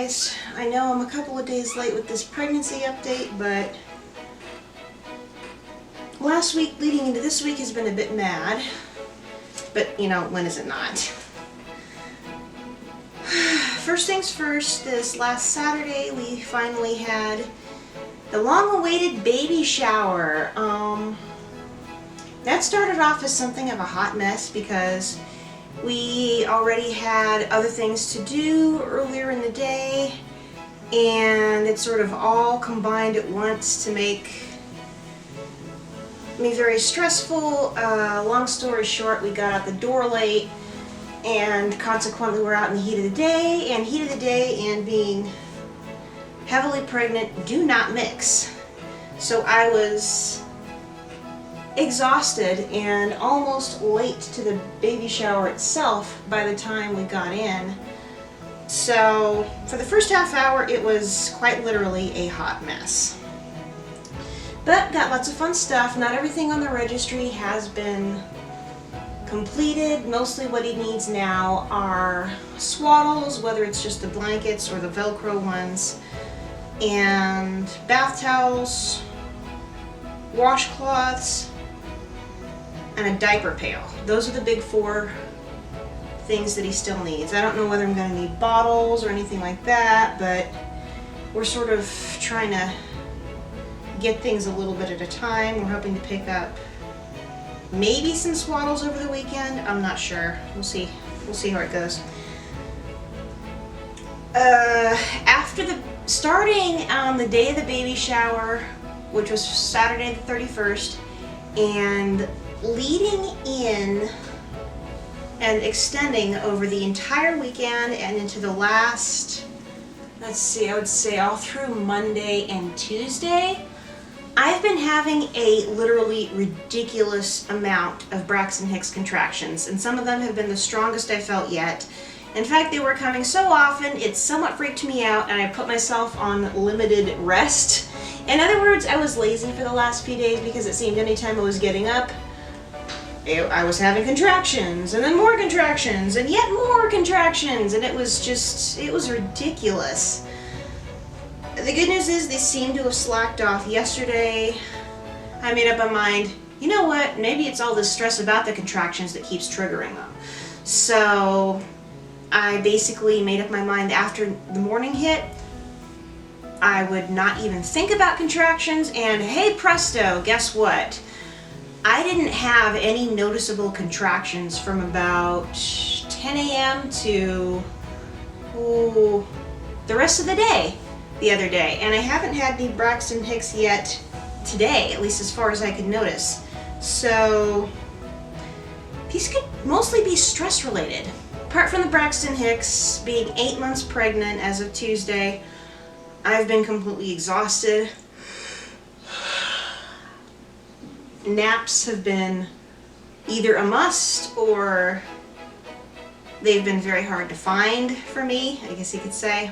guys. I know I'm a couple of days late with this pregnancy update, but last week leading into this week has been a bit mad. But, you know, when is it not? First things first, this last Saturday we finally had the long-awaited baby shower. That started off as something of a hot mess because we already had other things to do earlier in the day, and it sort of all combined at once to make me very stressful. Long story short, we got out the door late, and consequently we're out in the heat of the day, and heat of the day and being heavily pregnant do not mix. So I was exhausted and almost late to the baby shower itself by the time we got in. So for the first half hour it was quite literally a hot mess. But got lots of fun stuff. Not everything on the registry has been completed. Mostly what he needs now are swaddles, whether it's just the blankets or the Velcro ones, and bath towels, washcloths, and a diaper pail. Those are the big four things that he still needs. I don't know whether I'm going to need bottles or anything like that, but we're sort of trying to get things a little bit at a time. We're hoping to pick up maybe some swaddles over the weekend. I'm not sure. We'll see. We'll see how it goes. Starting on the day of the baby shower, which was Saturday the 31st, and leading in and extending over the entire weekend and into the last, let's see, I would say all through Monday and Tuesday, I've been having a literally ridiculous amount of Braxton Hicks contractions, and some of them have been the strongest I felt yet. In fact, they were coming so often, it somewhat freaked me out, and I put myself on limited rest. In other words, I was lazy for the last few days because it seemed anytime I was getting up, I was having contractions, and then more contractions, and yet more contractions, and it was ridiculous. The good news is they seem to have slacked off yesterday. I made up my mind, you know what, maybe it's all this stress about the contractions that keeps triggering them. So I basically made up my mind after the morning hit, I would not even think about contractions, and hey presto, guess what? I didn't have any noticeable contractions from about 10 a.m. to the rest of the day the other day, and I haven't had any Braxton Hicks yet today, at least as far as I could notice. So these could mostly be stress related. Apart from the Braxton Hicks, being 8 months pregnant as of Tuesday, I've been completely exhausted. Naps have been either a must or they've been very hard to find for me, I guess you could say.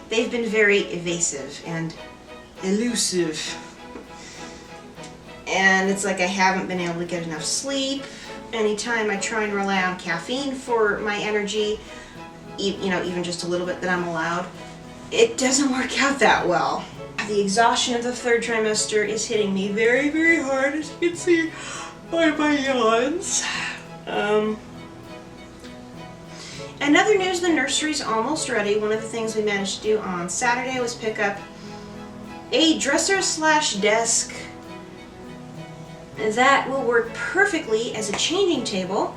They've been very evasive and elusive. And it's like I haven't been able to get enough sleep. Anytime I try and rely on caffeine for my energy, you know, even just a little bit that I'm allowed, it doesn't work out that well. The exhaustion of the third trimester is hitting me very, very hard, as you can see by my yawns. In other news, the nursery's almost ready. One of the things we managed to do on Saturday was pick up a dresser/desk that will work perfectly as a changing table.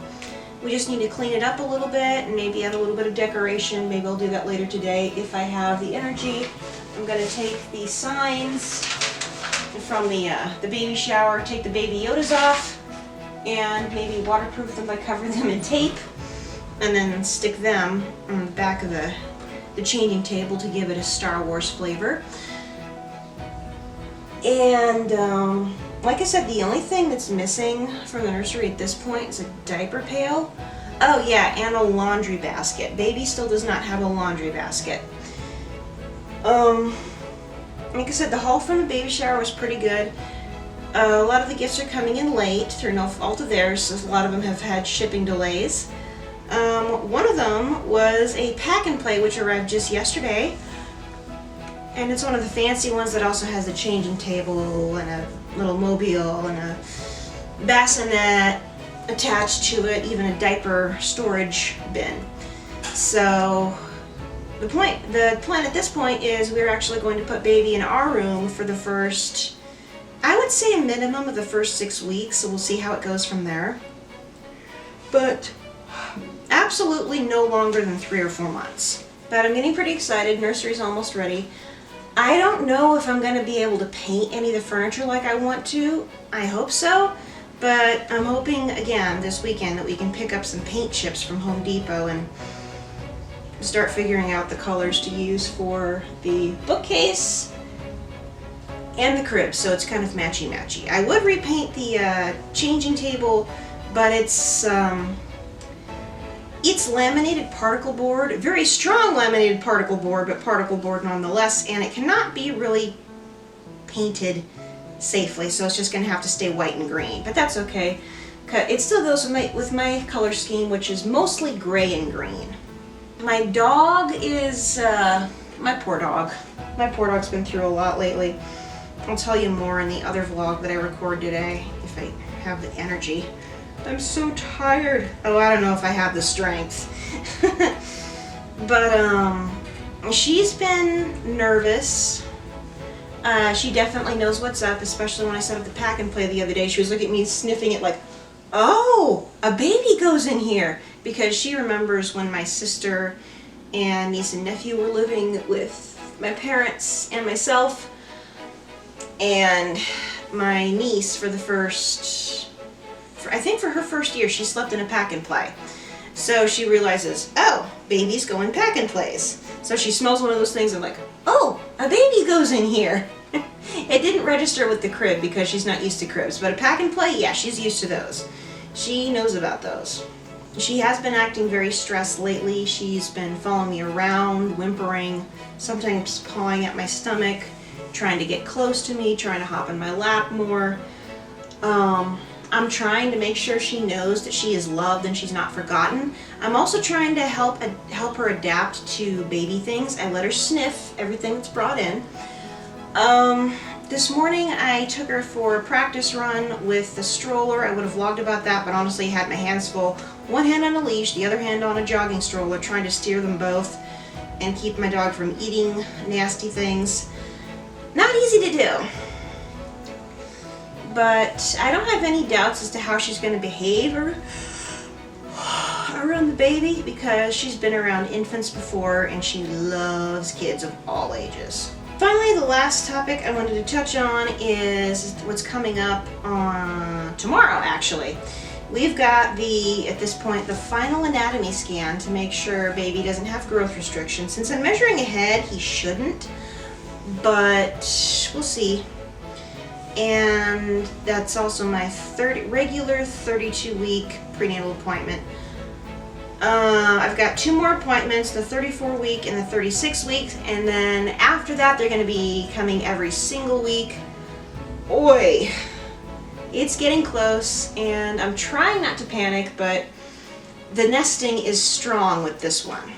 We just need to clean it up a little bit and maybe add a little bit of decoration. Maybe I'll do that later today if I have the energy. I'm going to take the signs from the baby shower, take the baby Yodas off, and maybe waterproof them by covering them in tape, and then stick them on the back of the changing table to give it a Star Wars flavor. And like I said, the only thing that's missing from the nursery at this point is a diaper pail. Oh yeah, and a laundry basket. Baby still does not have a laundry basket. Like I said, the haul from the baby shower was pretty good. A lot of the gifts are coming in late through no fault of theirs, so a lot of them have had shipping delays. One of them was a pack and play, which arrived just yesterday. And it's one of the fancy ones that also has a changing table and a little mobile and a bassinet attached to it, even a diaper storage bin. So the plan at this point is we're actually going to put baby in our room for the first, I would say a minimum of the first 6 weeks, so we'll see how it goes from there. But absolutely no longer than 3 or 4 months. But I'm getting pretty excited. Nursery's almost ready. I don't know if I'm going to be able to paint any of the furniture like I want to. I hope so. But I'm hoping, again, this weekend that we can pick up some paint chips from Home Depot and start figuring out the colors to use for the bookcase and the crib, so it's kind of matchy-matchy. I would repaint the changing table, but it's laminated particle board, very strong laminated particle board, but particle board nonetheless, and it cannot be really painted safely, so it's just going to have to stay white and green, but that's okay. It still goes with my color scheme, which is mostly gray and green. My dog is, my poor dog. My poor dog's been through a lot lately. I'll tell you more in the other vlog that I record today, if I have the energy. I'm so tired. Oh, I don't know if I have the strength. But, she's been nervous. She definitely knows what's up, especially when I set up the pack and play the other day. She was looking at me sniffing it like, oh, a baby goes in here. Because she remembers when my sister and niece and nephew were living with my parents and myself. And my niece, for her first year, she slept in a pack and play. So she realizes, oh, babies go in pack and plays. So she smells one of those things and like, oh, a baby goes in here. It didn't register with the crib because she's not used to cribs, but a pack and play, yeah, she's used to those. She knows about those. She has been acting very stressed lately. She's been following me around, whimpering, sometimes pawing at my stomach, trying to get close to me, trying to hop in my lap more. I'm trying to make sure she knows that she is loved and she's not forgotten. I'm also trying to help her adapt to baby things. I let her sniff everything that's brought in. This morning I took her for a practice run with the stroller. I would have vlogged about that, but honestly I had my hands full. One hand on a leash, the other hand on a jogging stroller, trying to steer them both and keep my dog from eating nasty things. Not easy to do. But I don't have any doubts as to how she's going to behave around the baby, because she's been around infants before and she loves kids of all ages. Finally, the last topic I wanted to touch on is what's coming up on tomorrow, actually. We've got at this point, the final anatomy scan to make sure baby doesn't have growth restrictions. Since I'm measuring ahead, he shouldn't, but we'll see. And that's also my regular 32-week prenatal appointment. I've got 2 more appointments, the 34-week and the 36-week, and then after that they're going to be coming every single week. Oi! It's getting close, and I'm trying not to panic, but the nesting is strong with this one.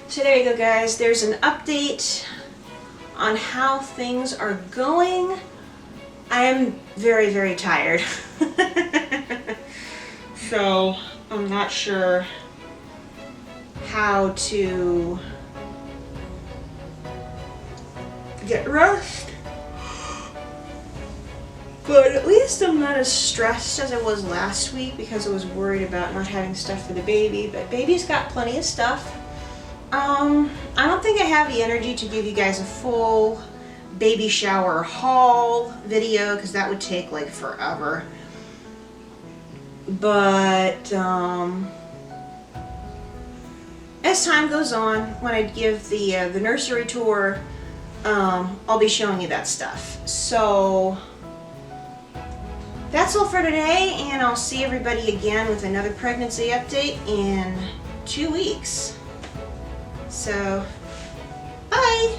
So there you go, guys. There's an update on how things are going. I am very, very tired. So I'm not sure how to get rest. But at least I'm not as stressed as I was last week because I was worried about not having stuff for the baby. But baby's got plenty of stuff. I don't think I have the energy to give you guys a full baby shower haul video because that would take like forever. But as time goes on, when I give the nursery tour, I'll be showing you that stuff. So that's all for today, and I'll see everybody again with another pregnancy update in 2 weeks. So, bye!